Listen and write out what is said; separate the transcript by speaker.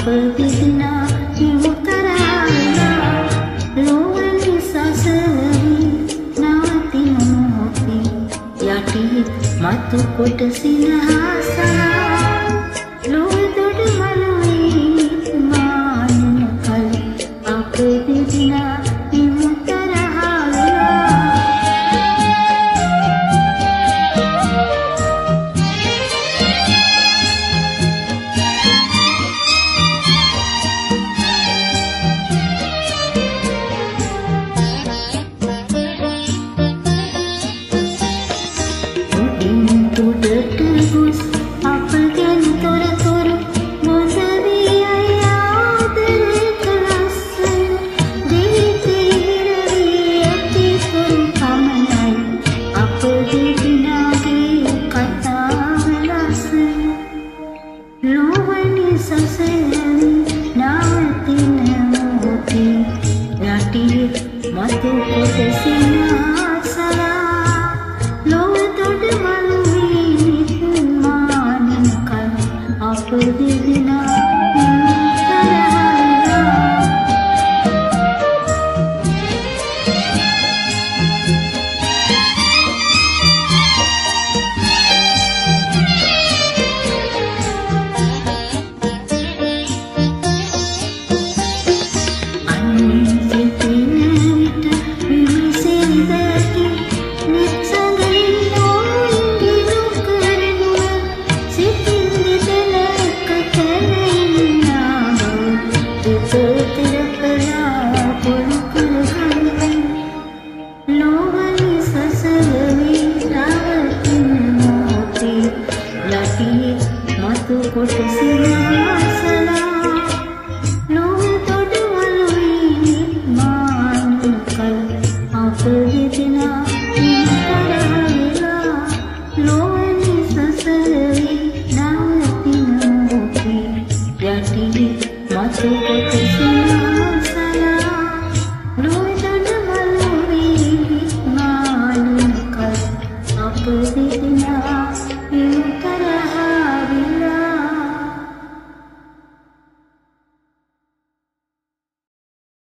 Speaker 1: අප දෙදෙනා හිමු කරාලා ලෝවැනි සසරේ නවතින මොහොතේ යටි මතු කොට සිනහසලා ලෝදොඩ මළුවේ මානන කල අප දෙදෙනා හිමු තුඩට ගොස් අප ගැන තොරතුරු මොඳ වී අය ආදරේ කලස්සන දෙවිතේ හිරවී ඇති තුරු පමණයි අප දෙදෙනාගේ කතාව ලස්සන ලෝවැනි සසරේ නවතින මොහොතේ යටි මතු කොට සිනහසලා ලෝදොඩ මළුවේ මානන කල අප දෙදෙනා හිමු කරාලා ලෝවැනි සසරේ නවතින මොහොතේ යටි මතු කොට සිනහසලා